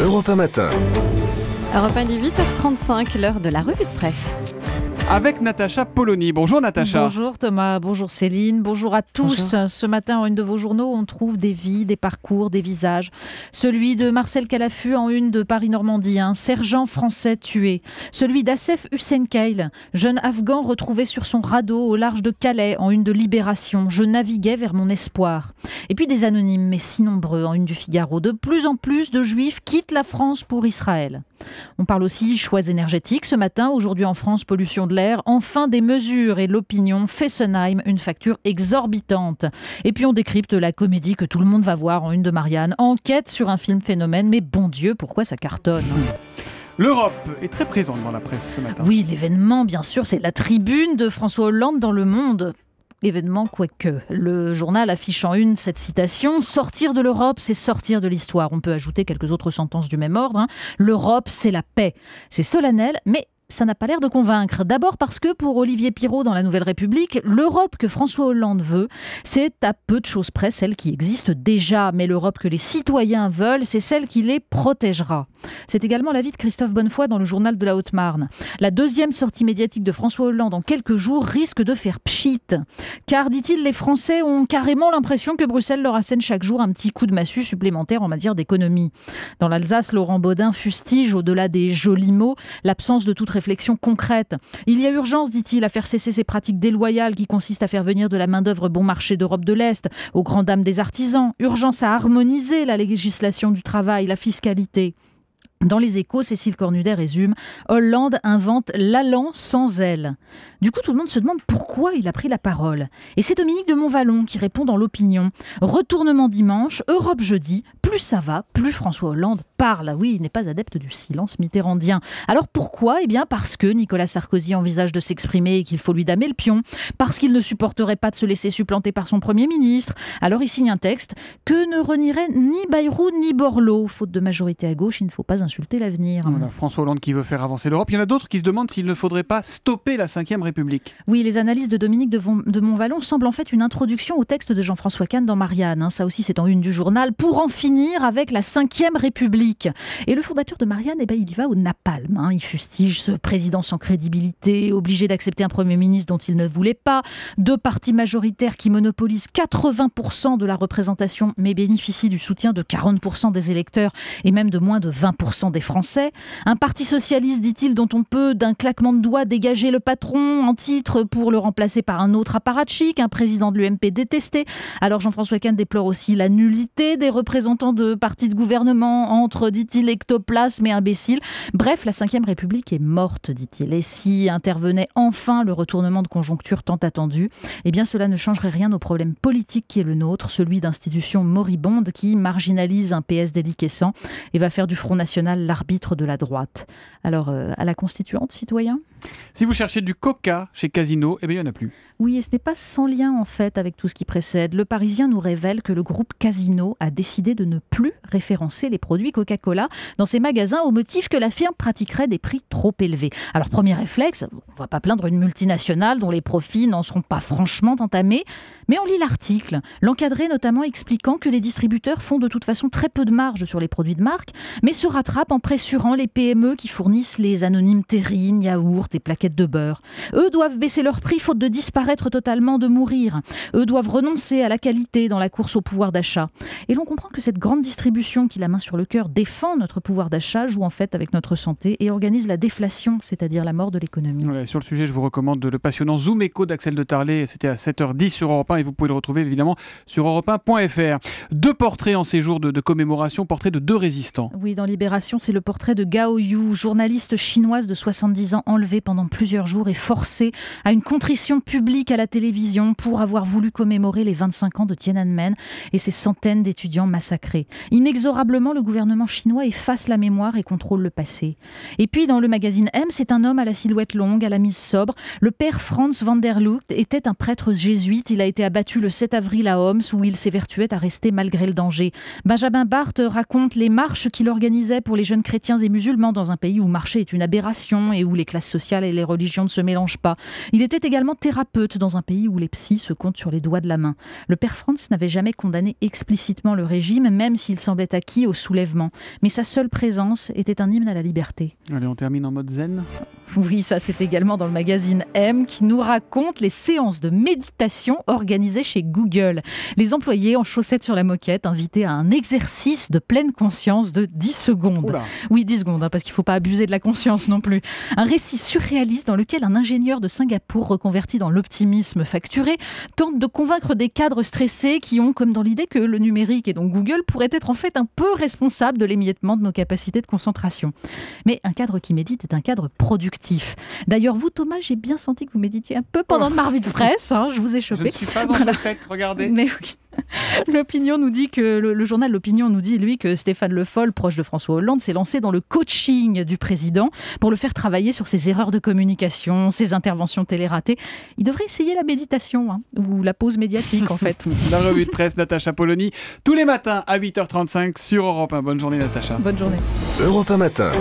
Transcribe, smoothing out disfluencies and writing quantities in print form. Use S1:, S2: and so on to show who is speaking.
S1: Europe 1 Matin.
S2: Europe 1, 8h35, l'heure de la revue de presse.
S3: Avec Natacha Polony. Bonjour Natacha.
S4: Bonjour Thomas, bonjour Céline, bonjour à tous.
S3: Bonjour.
S4: Ce matin, en une de vos journaux, on trouve des vies, des parcours, des visages. Celui de Marcel Calafu en une de Paris-Normandie, un sergent français tué. Celui d'Assef Hussenkail, jeune Afghan retrouvé sur son radeau au large de Calais en une de Libération. Je naviguais vers mon espoir. Et puis des anonymes, mais si nombreux, en une du Figaro. De plus en plus de Juifs quittent la France pour Israël. On parle aussi choix énergétiques ce matin. Aujourd'hui en France, pollution de l'air. Enfin des mesures et l'opinion. Fessenheim, une facture exorbitante. Et puis on décrypte la comédie que tout le monde va voir en une de Marianne. Enquête sur un film phénomène. Mais bon Dieu, pourquoi ça cartonne ?
S3: L'Europe est très présente dans la presse ce matin.
S4: Oui, l'événement, bien sûr, c'est la tribune de François Hollande dans Le Monde. L'événement, quoique. Le journal affiche en une cette citation « Sortir de l'Europe, c'est sortir de l'histoire ». On peut ajouter quelques autres sentences du même ordre. L'Europe, c'est la paix. C'est solennel, mais ça n'a pas l'air de convaincre. D'abord parce que pour Olivier Pirault dans la Nouvelle République, l'Europe que François Hollande veut, c'est à peu de choses près celle qui existe déjà. Mais l'Europe que les citoyens veulent, c'est celle qui les protégera. C'est également l'avis de Christophe Bonnefoy dans le journal de la Haute-Marne. La deuxième sortie médiatique de François Hollande en quelques jours risque de faire pchit. Car, dit-il, les Français ont carrément l'impression que Bruxelles leur assène chaque jour un petit coup de massue supplémentaire en matière d'économie. Dans l'Alsace, Laurent Baudin fustige, au-delà des jolis mots, l'absence de toute réflexion concrète. Il y a urgence, dit-il, à faire cesser ces pratiques déloyales qui consistent à faire venir de la main-d'œuvre bon marché d'Europe de l'Est aux grandes dames des artisans. Urgence à harmoniser la législation du travail, la fiscalité. Dans Les Échos, Cécile Cornudet résume « Hollande invente l'allant sans aile ». Du coup, tout le monde se demande pourquoi il a pris la parole. Et c'est Dominique de Montvalon qui répond dans l'Opinion. Retournement dimanche, Europe jeudi, plus ça va, plus François Hollande parle. Oui, il n'est pas adepte du silence mitterrandien. Alors pourquoi ? Eh bien parce que Nicolas Sarkozy envisage de s'exprimer et qu'il faut lui damer le pion. Parce qu'il ne supporterait pas de se laisser supplanter par son Premier ministre. Alors il signe un texte que ne renierait ni Bayrou ni Borloo. Faute de majorité à gauche, il ne faut pas insulter l'avenir.
S3: Voilà, François Hollande qui veut faire avancer l'Europe. Il y en a d'autres qui se demandent s'il ne faudrait pas stopper la Ve République.
S4: Oui, les analyses de Dominique de Montvalon semblent en fait une introduction au texte de Jean-François Kahn dans Marianne. Ça aussi, c'est en une du journal. Pour en finir avec la Ve République. Et le fondateur de Marianne, il y va au napalm. Il fustige ce président sans crédibilité, obligé d'accepter un Premier ministre dont il ne voulait pas. Deux partis majoritaires qui monopolisent 80% de la représentation, mais bénéficient du soutien de 40% des électeurs et même de moins de 20% des Français. Un parti socialiste, dit-il, dont on peut d'un claquement de doigts dégager le patron en titre pour le remplacer par un autre apparatchik, un président de l'UMP détesté. Alors Jean-François Kahn déplore aussi la nullité des représentants de partis de gouvernement entre, dit-il, ectoplasme et imbéciles. Bref, la Ve République est morte, dit-il. Et si intervenait enfin le retournement de conjoncture tant attendu, eh bien cela ne changerait rien au problème politique qui est le nôtre, celui d'institutions moribondes qui marginalisent un PS déliquescent et va faire du Front National l'arbitre de la droite. Alors, à la Constituante, citoyens ?
S3: Si vous cherchez du coca chez Casino, eh bien, il n'y en a plus.
S4: Oui, et ce n'est pas sans lien en fait avec tout ce qui précède. Le Parisien nous révèle que le groupe Casino a décidé de ne plus référencer les produits Coca-Cola dans ses magasins au motif que la firme pratiquerait des prix trop élevés. Alors, premier réflexe, on ne va pas plaindre une multinationale dont les profits n'en seront pas franchement entamés, mais on lit l'article. L'encadré notamment expliquant que les distributeurs font de toute façon très peu de marge sur les produits de marque, mais se rattrapent en pressurant les PME qui fournissent les anonymes terrines, yaourts et plaquettes de beurre. Eux doivent baisser leur prix faute de disparaître totalement, de mourir. Eux doivent renoncer à la qualité dans la course au pouvoir d'achat. Et l'on comprend que cette grande distribution qui, la main sur le cœur, défend notre pouvoir d'achat, joue en fait avec notre santé et organise la déflation, c'est-à-dire la mort de l'économie.
S3: Voilà, sur le sujet, je vous recommande le passionnant Zoom Echo d'Axel de Tarlet. C'était à 7h10 sur Europe 1 et vous pouvez le retrouver évidemment sur europe1.fr. Deux portraits en ces jours de commémoration, portraits de deux résistants.
S4: Oui, dans Libération, c'est le portrait de Gao Yu, journaliste chinoise de 70 ans enlevée pendant plusieurs jours et forcée à une contrition publique à la télévision pour avoir voulu commémorer les 25 ans de Tiananmen et ces centaines d'étudiants massacrés. Inexorablement, le gouvernement chinois efface la mémoire et contrôle le passé. Et puis, dans le magazine M, c'est un homme à la silhouette longue, à la mise sobre. Le père Franz van der Lugt était un prêtre jésuite. Il a été abattu le 7 avril à Homs, où il s'évertuait à rester malgré le danger. Benjamin Barthes raconte les marches qu'il organisait pour les jeunes chrétiens et musulmans dans un pays où marcher est une aberration et où les classes sociales sociales et les religions ne se mélangent pas. Il était également thérapeute dans un pays où les psys se comptent sur les doigts de la main. Le père Franz n'avait jamais condamné explicitement le régime, même s'il semblait acquis au soulèvement. Mais sa seule présence était un hymne à la liberté.
S3: Allez, on termine en mode zen.
S4: Oui, ça c'est également dans le magazine M qui nous raconte les séances de méditation organisées chez Google. Les employés en chaussettes sur la moquette invités à un exercice de pleine conscience de 10 secondes.
S3: Oula.
S4: Oui, 10 secondes, parce qu'il ne faut pas abuser de la conscience non plus. Un récit surréaliste dans lequel un ingénieur de Singapour reconverti dans l'optimisme facturé tente de convaincre des cadres stressés qui ont comme dans l'idée que le numérique et donc Google pourrait être en fait un peu responsable de l'émiettement de nos capacités de concentration. Mais un cadre qui médite est un cadre productif. D'ailleurs, vous, Thomas, j'ai bien senti que vous méditiez un peu pendant le Marmite Fraisse. Je vous ai chopé.
S3: Je ne suis pas en chaussettes, regardez.
S4: Mais oui. L'Opinion nous dit que le journal L'Opinion nous dit lui que Stéphane Le Foll, proche de François Hollande, s'est lancé dans le coaching du président pour le faire travailler sur ses erreurs de communication, ses interventions télé-ratées. Il devrait essayer la méditation ou la pause médiatique en fait.
S3: La revue de presse Natacha Polony tous les matins à 8h35 sur Europe 1. Bonne journée Natacha.
S4: Bonne journée.
S1: Europe 1 matin.